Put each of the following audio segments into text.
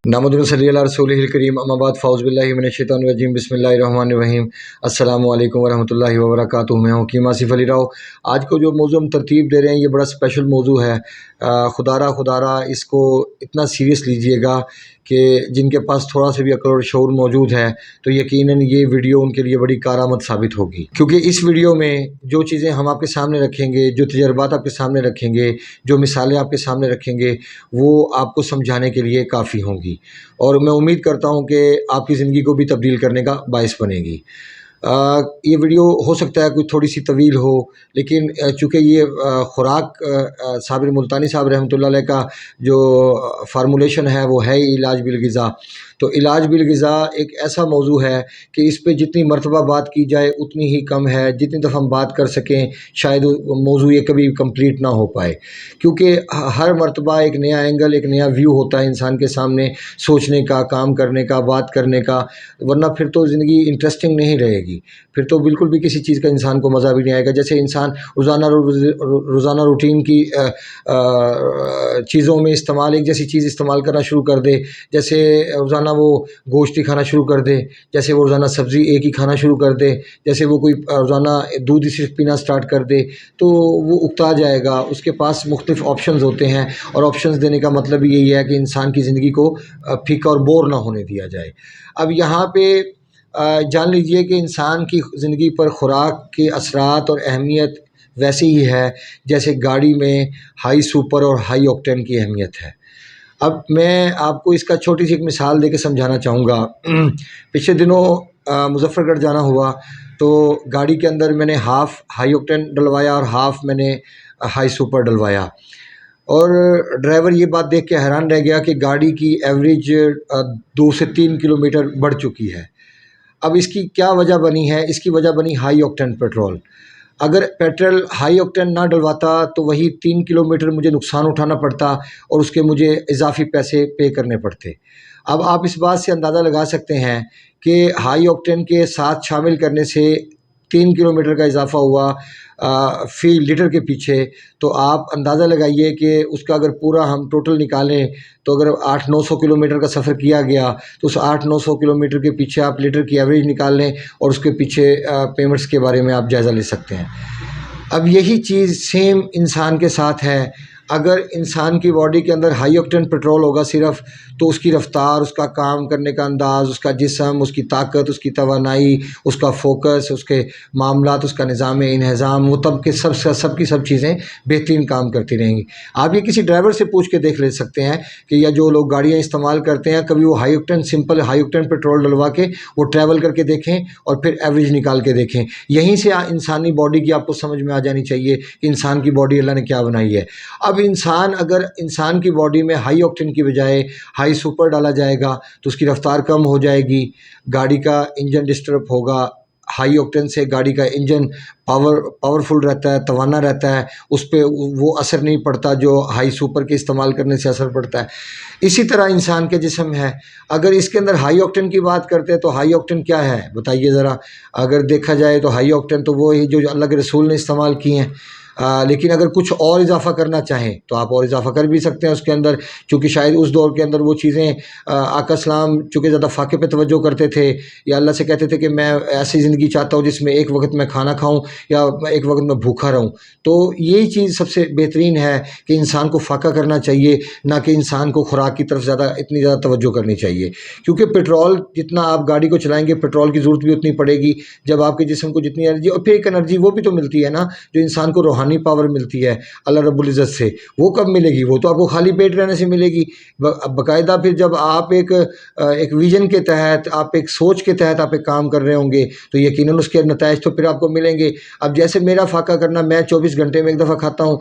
नहमदुलिल्लाहि करीम अम्माबाद फ़ौज़बिल्लाहि मिनश्शैतानिर्रजीम बिस्मिल्लाहिर्रहमानिर्रहीम अस्सलामु अलैकुम वरहमतुल्लाहि वबरकातुहू। मैं हूँ कीम आसिफ़ अली राव। आज को जो मौज़ू हम तरतीब दे रहे हैं ये बड़ा स्पेशल मौज़ू है। खुदारा इसको इतना सीरियस लीजिएगा कि जिनके पास थोड़ा सा भी अक्ल और शऊर मौजूद है तो यकीनन ये वीडियो उनके लिए बड़ी कारआमद साबित होगी, क्योंकि इस वीडियो में जो चीज़ें हम आपके सामने रखेंगे, जो तजर्बात आपके सामने रखेंगे, जो मिसालें आपके सामने रखेंगे, वो आपको समझाने के लिए काफ़ी होंगी और मैं उम्मीद करता हूँ कि आपकी ज़िंदगी को भी तब्दील करने का बाइस बनेगी। ये वीडियो हो सकता है कोई थोड़ी सी तवील हो, लेकिन चूँकि ये ख़ुराक साबिर मुल्तानी साहब रहमतुल्लाह अलैह का जो फार्मूलेशन है वो है इलाज बिल ग़िज़ा। तो इलाज बिल ग़िज़ा एक ऐसा मौज़ू है कि इस पे जितनी मरतबा बात की जाए उतनी ही कम है। जितनी दफ़ा हम बात कर सकें शायद मौज़ू ये कभी कंप्लीट ना हो पाए, क्योंकि हर मरतबा एक नया एंगल, एक नया व्यू होता है इंसान के सामने सोचने का, काम करने का, बात करने का, वरना फिर तो ज़िंदगी इंटरेस्टिंग नहीं रहेगी। फिर तो बिल्कुल भी किसी चीज़ का इंसान को मज़ा भी नहीं आएगा। जैसे इंसान रोज़ाना रूटीन की चीज़ों में इस्तेमाल एक जैसी चीज़ इस्तेमाल करना शुरू कर दे, जैसे रोज़ाना वो गोश्त ही खाना शुरू कर दे, जैसे वो रोज़ाना सब्ज़ी एक ही खाना शुरू कर दे, जैसे वो कोई रोज़ाना दूध ही सिर्फ पीना स्टार्ट कर दे, तो वो उकता जाएगा। उसके पास मुख्तलिफ़ ऑप्शंस होते हैं और ऑप्शंस देने का मतलब भी यही है कि इंसान की ज़िंदगी को फीका और बोर ना होने दिया जाए। अब यहाँ पे जान लीजिए कि इंसान की ज़िंदगी पर ख़ुराक के असरात और अहमियत वैसी ही है जैसे गाड़ी में हाई सुपर और हाई ऑक्टेन की अहमियत है। अब मैं आपको इसका छोटी सी एक मिसाल देके समझाना चाहूँगा। पिछले दिनों मुज़फ़्फ़रगढ़ जाना हुआ तो गाड़ी के अंदर मैंने हाफ़ हाई ऑक्टेन डलवाया और हाफ़ मैंने हाई सुपर डलवाया, और ड्राइवर ये बात देख के हैरान रह गया कि गाड़ी की एवरेज 2 से 3 किलोमीटर बढ़ चुकी है। अब इसकी क्या वजह बनी है? इसकी वजह बनी हाई ऑक्टेन पेट्रोल। अगर पेट्रोल हाई ऑक्टेन ना डलवाता तो वही 3 किलोमीटर मुझे नुकसान उठाना पड़ता और उसके मुझे इजाफ़ी पैसे पे करने पड़ते। अब आप इस बात से अंदाज़ा लगा सकते हैं कि हाई ऑक्टेन के साथ शामिल करने से 3 किलोमीटर का इजाफ़ा हुआ फ़ी लीटर के पीछे। तो आप अंदाज़ा लगाइए कि उसका अगर पूरा हम टोटल निकालें तो अगर 800-900 किलोमीटर का सफ़र किया गया तो उस 800-900 किलोमीटर के पीछे आप लीटर की एवरेज निकाल लें और उसके पीछे पेमेंट्स के बारे में आप जायज़ा ले सकते हैं। अब यही चीज़ सेम इंसान के साथ है। अगर इंसान की बॉडी के अंदर हाई ऑक्टेन पेट्रोल होगा सिर्फ़, तो उसकी रफ़्तार, उसका काम करने का अंदाज़, उसका जिस्म, उसकी ताकत, उसकी तवानाई, उसका फ़ोकस, उसके मामलात, उसका निज़ाम-ए-इंहिज़ाम, वो तब के सब की सब चीज़ें बेहतरीन काम करती रहेंगी। आप ये किसी ड्राइवर से पूछ के देख ले सकते हैं कि या जो लोग गाड़ियाँ इस्तेमाल करते हैं, कभी वो high octane simple high octane petrol डलवा के वो ट्रैवल करके देखें और फिर एवरेज निकाल के देखें। यहीं से इंसानी बॉडी की आपको समझ में आ जानी चाहिए कि इंसान की बॉडी अल्लाह ने क्या बनाई है। अब अगर इंसान की बॉडी में हाई ऑक्टेन की बजाय हाई सुपर डाला जाएगा तो उसकी रफ़्तार कम हो जाएगी, गाड़ी का इंजन डिस्टर्ब होगा। हाई ऑक्टेन से गाड़ी का इंजन पावरफुल रहता है, तवाना रहता है, उस पे वो असर नहीं पड़ता जो हाई सुपर के इस्तेमाल करने से असर पड़ता है। इसी तरह इंसान के जिस्म है, अगर इसके अंदर हाई ऑक्टेन की बात करते हैं तो हाई ऑक्टेन क्या है बताइए ज़रा। अगर देखा जाए तो हाई ऑक्टेन तो वो ही जो अल्लाह के रसूल ने इस्तेमाल किए हैं। लेकिन अगर कुछ और इजाफ़ा करना चाहें तो आप और इजाफ़ा कर भी सकते हैं उसके अंदर, क्योंकि शायद उस दौर के अंदर वो चीज़ें आका सलाम चूँकि ज़्यादा फ़ाके पे तवज्जो करते थे या अल्लाह से कहते थे कि मैं ऐसी ज़िंदगी चाहता हूँ जिसमें एक वक्त मैं खाना खाऊँ या एक वक्त मैं भूखा रहूँ। तो यही चीज़ सबसे बेहतरीन है कि इंसान को फ़ाका करना चाहिए, ना कि इंसान को खुराक की तरफ इतनी ज़्यादा तवज्जो करनी चाहिए। क्योंकि पेट्रोल जितना आप गाड़ी को चलाएँगे पेट्रोल की ज़रूरत भी उतनी पड़ेगी। जब आपके जिस्म को जितनी एनर्जी, और फिर एक एनर्जी वो भी तो मिलती है ना जो इंसान को रूहानी पावर मिलती है अल्लाह रब्बुल इज़्ज़त से, वो कब मिलेगी? वो तो आपको खाली पेट रहने से मिलेगी। बाकायदा फिर जब आप एक विजन के तहत, आप एक सोच के तहत आप एक काम कर रहे होंगे तो यकीनन उसके नताइज तो फिर आपको मिलेंगे। अब जैसे मेरा फ़ाका करना, मैं 24 घंटे में एक दफ़ा खाता हूँ,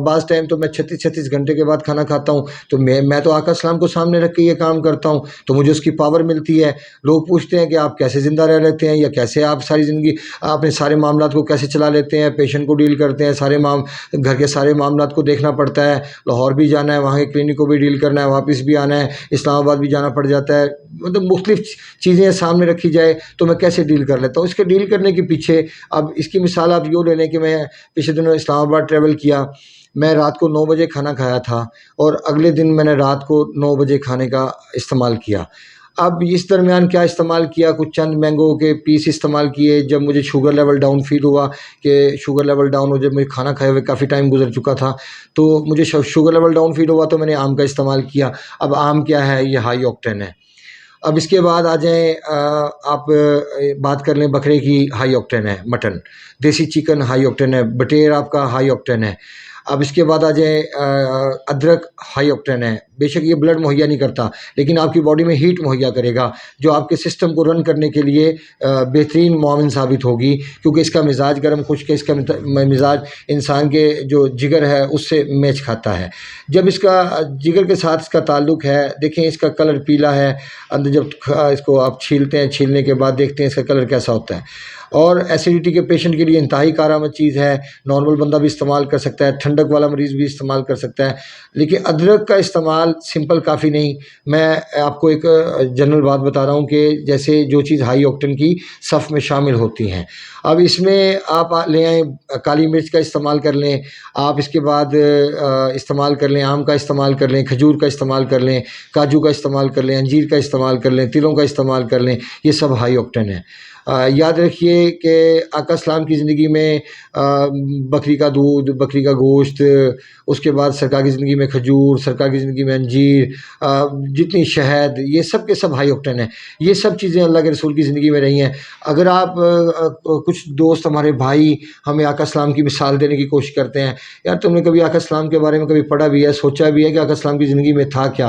बाज़ टाइम तो मैं 36 घंटे के बाद खाना खाता हूँ, तो मैं तो आका सलाम को सामने रख के ये काम करता हूँ तो मुझे उसकी पावर मिलती है। लोग पूछते हैं कि आप कैसे ज़िंदा रह लेते हैं या कैसे आप सारी ज़िंदगी अपने सारे मामलात को कैसे चला लेते हैं, पेशेंट को डील करते हैं, घर के सारे मामलात को देखना पड़ता है, लाहौर भी जाना है, वहाँ के क्लिनिक को भी डील करना है, वापस भी आना है, इस्लामाबाद भी जाना पड़ जाता है, मतलब मुख्तलिफ चीज़ें सामने रखी जाए तो मैं कैसे डील कर लेता हूँ। इसके डील करने के पीछे, अब इसकी मिसाल आप यूँ ले लें कि मैं पिछले दिनों इस्लामाबाद ट्रैवल किया, मैं रात को 9 बजे खाना खाया था और अगले दिन मैंने रात को 9 बजे खाने का इस्तेमाल किया। अब इस दरमियान क्या इस्तेमाल किया, कुछ चंद मैंगो के पीस इस्तेमाल किए। जब मुझे शुगर लेवल डाउन फ़ील हुआ कि शुगर लेवल डाउन हो, जब मुझे खाना खाए हुए काफ़ी टाइम गुज़र चुका था, तो मुझे शुगर लेवल डाउन फ़ील हुआ, तो मैंने आम का इस्तेमाल किया। अब आम क्या है, ये हाई ऑक्टेन है। अब इसके बाद आ जाएँ आप बात कर लें बकरे की, हाई ऑक्टेन है मटन, देसी चिकन हाई ऑक्टेन है, बटेर आपका हाई ऑक्टेन है। अब इसके बाद आ जाएँ अदरक हाई ऑक्टेन है। बेशक ये ब्लड मुहैया नहीं करता, लेकिन आपकी बॉडी में हीट मुहैया करेगा, जो आपके सिस्टम को रन करने के लिए बेहतरीन मुआविन साबित होगी, क्योंकि इसका मिज़ाज गर्म खुश्क है, इसका मिज़ाज इंसान के जो जिगर है उससे मैच खाता है। जब इसका जिगर के साथ इसका ताल्लुक़ है, देखें इसका कलर पीला है, अंदर जब इसको आप छीलते हैं, छीलने के बाद देखते हैं इसका कलर कैसा होता है। और एसिडिटी के पेशेंट के लिए इंतहाई कारआमद चीज़ है। नॉर्मल बंदा भी इस्तेमाल कर सकता है, ठंडक वाला मरीज़ भी इस्तेमाल कर सकता है। लेकिन अदरक का इस्तेमाल सिंपल काफ़ी नहीं। मैं आपको एक जनरल बात बता रहा हूँ कि जैसे जो चीज़ हाई ऑक्टेन की सफ़ में शामिल होती हैं। अब इसमें आप ले आएँ, काली मिर्च का इस्तेमाल कर लें, आप इसके बाद इस्तेमाल कर लें, आम का इस्तेमाल कर लें, खजूर का इस्तेमाल कर लें, काजू का इस्तेमाल कर लें, अंजीर का इस्तेमाल कर लें, तिलों का इस्तेमाल कर लें, ये सब हाई ऑक्टेन है। याद रखिए कि आका सलाम की ज़िंदगी में बकरी का दूध, बकरी का गोश्त, उसके बाद सरकार की ज़िंदगी में खजूर, सरकार की ज़िंदगी में अंजीर, जितनी शहद, ये सब के सब हाई ऑक्टेन है। ये सब चीज़ें अल्लाह के रसूल की ज़िंदगी में रही हैं। अगर आप कुछ दोस्त हमारे भाई हमें आका सलाम की मिसाल देने की कोशिश करते हैं, यार तुमने कभी आका सलाम के बारे में कभी पढ़ा भी है, सोचा भी है कि आका सलाम की ज़िंदगी में था क्या?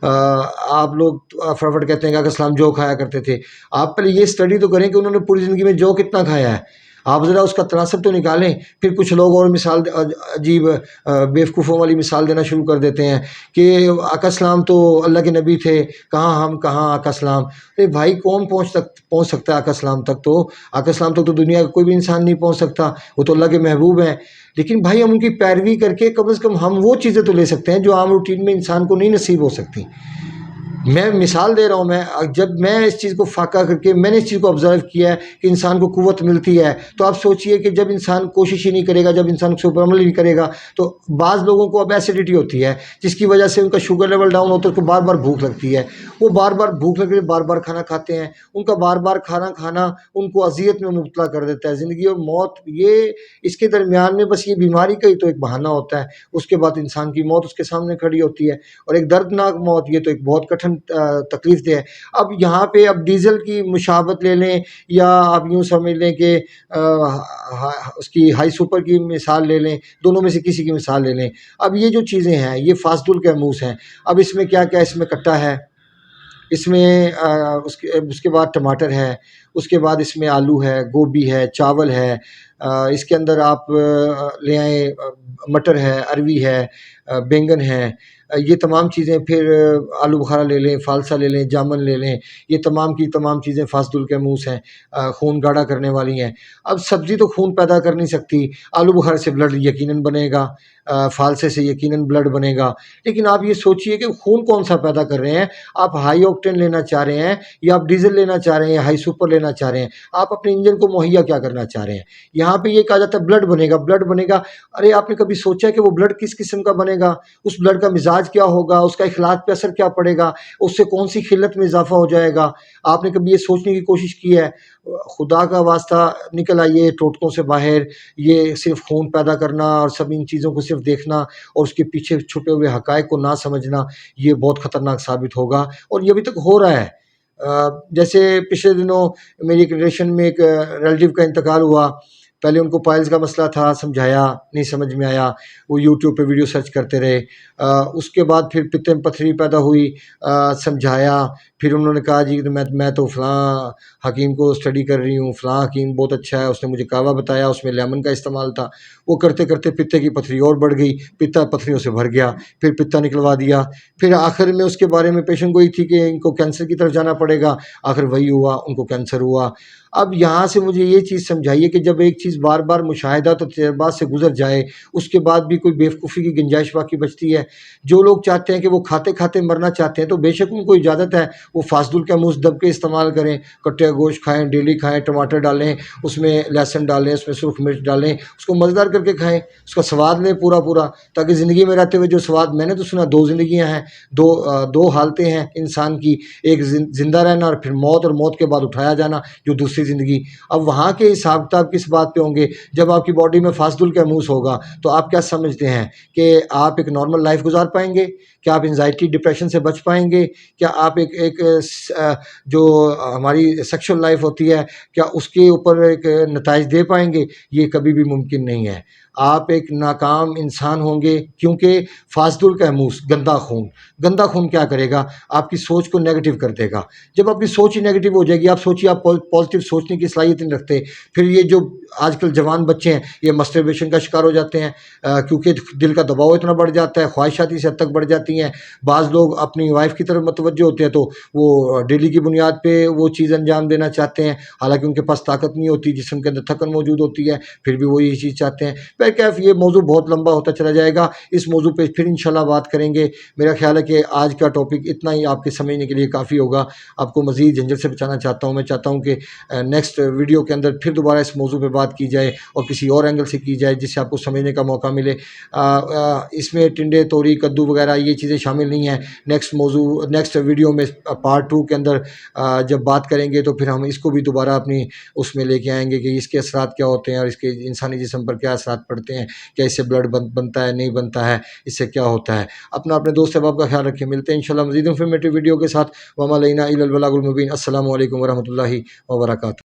आप लोग फटाफट कहते हैं कि आका सलाम जौ खाया करते थे। आप पहले ये स्टडी तो करें कि उन्होंने पूरी ज़िंदगी में जौ कितना खाया है। आप ज़रा उसका तनासब तो निकालें। फिर कुछ लोग और मिसाल अजीब बेवकूफ़ों वाली मिसाल देना शुरू कर देते हैं कि आका सलाम तो अल्लाह के नबी थे, कहाँ हम, कहाँ आका सलाम। अरे भाई, कौन पहुँच सकता है आका सलाम तक? तो आका सलाम तक तो दुनिया का कोई भी इंसान नहीं पहुँच सकता, वो तो अल्लाह के महबूब हैं। लेकिन भाई, हम उनकी पैरवी करके कम से कम हम वो चीज़ें तो ले सकते हैं जो आम रूटीन में इंसान को नहीं नसीब हो सकती। मैं मिसाल दे रहा हूँ। जब मैं इस चीज़ को फाका करके मैंने इस चीज़ को ऑब्ज़र्व किया है कि इंसान को क़ुव्वत मिलती है, तो आप सोचिए कि जब इंसान कोशिश ही नहीं करेगा, जब इंसान उस पर अमल ही नहीं करेगा, तो बाज़ लोगों को अब एसिडिटी होती है, जिसकी वजह से उनका शुगर लेवल डाउन होता है, उनको बार-बार भूख लगती है। वो बार-बार भूख लगती है, बार-बार खाना खाते हैं। उनका बार-बार खाना उनको अज़ियत में मुब्तला कर देता है। ज़िंदगी और मौत, ये इसके दरमियान में बस ये बीमारी का ही तो एक बहाना होता है। उसके बाद इंसान की मौत उसके सामने खड़ी होती है, और एक दर्दनाक मौत, ये तो एक बहुत कठिन तकलीफ़ दे है। अब यहाँ पे अब डीज़ल की मुशाबत ले लें, या आप यूँ समझ लें कि उसकी हाई सुपर की मिसाल ले लें, दोनों में से किसी की मिसाल ले लें। अब ये जो चीज़ें हैं, ये फासदुल कैमूस हैं। अब इसमें क्या-क्या, इसमें कट्टा है, इसमें उसके बाद टमाटर है, उसके बाद इसमें आलू है, गोभी है, चावल है, इसके अंदर आप ले आएँ, मटर है, अरवी है, बैंगन है, ये तमाम चीज़ें। फिर आलू बुखारा ले लें, फ़ालसा ले लें, जामुन ले लें, ये तमाम की तमाम चीज़ें फासदुल कैमूस हैं, खून गाढ़ा करने वाली हैं। अब सब्ज़ी तो खून पैदा कर नहीं सकती, आलू बुखारे से ब्लड यकीनन बनेगा, फ़ालसे से यकीनन ब्लड बनेगा। लेकिन आप ये सोचिए कि खून कौन-सा पैदा कर रहे हैं? आप हाई ऑक्टेन लेना चाह रहे हैं, या आप डीज़ल लेना चाह रहे हैं, हाई सुपर लेना चाह रहे हैं? आप अपने इंजन को मुहैया क्या करना चाह रहे हैं? यहाँ पे ये कहा जाता है ब्लड बनेगा, ब्लड बनेगा। अरे आपने कभी सोचा कि वो ब्लड किस किस्म का बनेगा? उस ब्लड का मिज़ाज क्या होगा? उसका इख़लात पे असर क्या पड़ेगा? उससे कौन-सी खिल्लत में इज़ाफ़ा हो जाएगा? आपने कभी ये सोचने की कोशिश की है? खुदा का वास्ता निकल आइए टोटकों से बाहर। ये सिर्फ़ खून पैदा करना और सब इन चीज़ों को सिर्फ़ देखना और उसके पीछे छुपे हुए हक़ाइक़ को ना समझना, ये बहुत ख़तरनाक साबित होगा, और ये अभी तक हो रहा है। जैसे पिछले दिनों मेरी एक रिलेशन में एक रिलेटिव का इंतकाल हुआ। पहले उनको पाइल्स का मसला था, समझाया, नहीं समझ में आया, वो यूट्यूब पे वीडियो सर्च करते रहे। उसके बाद फिर पित्ते में पथरी पैदा हुई, समझाया, फिर उन्होंने कहा जी मैं तो फ़लाँ हकीम को स्टडी कर रही हूँ, फ़लाँ हकीम बहुत अच्छा है, उसने मुझे कहवा बताया, उसमें लेमन का इस्तेमाल था। वो करते-करते पित्ते की पथरी और बढ़ गई, पित्ता पथरियों से भर गया, फिर पित्ता निकलवा दिया। फिर आखिर में उसके बारे में पेशेंट गोई थी कि इनको कैंसर की तरफ जाना पड़ेगा, आखिर वही हुआ, उनको कैंसर हुआ। अब यहाँ से मुझे ये चीज़ समझाइए कि जब एक चीज़ बार बार मुशाहिदात और तजर्बात से गुजर जाए, उसके बाद भी कोई बेवकूफ़ी की गुंजाइश बाकी बचती है। जो लोग चाहते हैं कि वो खाते खाते मरना चाहते हैं, तो बेशक उनको इजाज़त है, वो फाजूल का मुँह दब के इस्तेमाल करें, कट्टे का गोश्त खाएँ, डेली खाएँ, टमाटर डालें, उसमें लहसुन डालें, उसमें सुर्ख मिर्च डालें, उसको मज़ेदार करके खाएँ, उसका स्वाद लें पूरा पूरा, ताकि ज़िंदगी में रहते हुए जो स्वाद, मैंने तो सुना दो ज़िंदगियाँ हैं, दो हालतें हैं इंसान की, एक ज़िंदा रहना और फिर मौत, और मौत के बाद उठाया जाना जो दूसरी ज़िंदगी। अब वहाँ के हिसाब किताब किस बात पे होंगे? जब आपकी बॉडी में फाजलुल कैमूस होगा, तो आप क्या समझते हैं कि आप एक नॉर्मल लाइफ गुजार पाएंगे? क्या आप एंजाइटी डिप्रेशन से बच पाएंगे? क्या आप जो हमारी सेक्सुअल लाइफ होती है, क्या उसके ऊपर एक नताइज दे पाएंगे? ये कभी भी मुमकिन नहीं है। आप एक नाकाम इंसान होंगे, क्योंकि फाजलुल कैमूस, गंदा खून क्या करेगा? आपकी सोच को नेगेटिव कर देगा। जब आपकी सोच ही नेगेटिव हो जाएगी, आप सोचिए, आप पॉजिटिव सोचने की सलाहियत नहीं रखते, फिर ये जो आजकल जवान बच्चे हैं, ये मस्टरबेशन का शिकार हो जाते हैं, क्योंकि दिल का दबाव इतना बढ़ जाता है, ख्वाहिशात इस हद तक बढ़ जाती हैं। बाज़ लोग अपनी वाइफ की तरफ मुतवज्जो होते हैं, तो वो डेली की बुनियाद पे वो चीज़ अंजाम देना चाहते हैं, हालांकि उनके पास ताकत नहीं होती, जिसम के अंदर थकन मौजूद होती है, फिर भी वो यही चीज़ चाहते हैं। कैफ ये मौजू बहुत लंबा होता चला जाएगा, इस मौजू पे फिर इंशाल्लाह बात करेंगे। मेरा ख्याल है कि आज का टॉपिक इतना ही आपके समझने के लिए काफ़ी होगा। आपको मज़ीद झंझट से बचाना चाहता हूँ। मैं चाहता हूँ कि नेक्स्ट वीडियो के अंदर फिर दोबारा इस मौजू पे बात की जाए और किसी और एंगल से की जाए, जिससे आपको समझने का मौका मिले। इसमें टिंडे, तोरी, कद्दू वगैरह ये चीज़ें शामिल नहीं हैं। नेक्स्ट वीडियो में पार्ट 2 के अंदर जब बात करेंगे, तो फिर हम इसको भी दोबारा अपनी उसमें लेके आएंगे कि इसके असरात क्या होते हैं और इसके इंसानी जिस्म पर क्या असरात पड़ते हैं, क्या इससे ब्लड बनता है, नहीं बनता है, इससे क्या होता है। अपने दोस्त अहबाब का ख्याल रखें। मिलते हैं इंशाल्लाह मज़ीद इन्फॉर्मेटिव वीडियो के साथ। वमा अलैना इल्लल बलागुल मुबीन। अस्सलामु अलैकुम वरहमतुल्लाहि वबरकातुहू।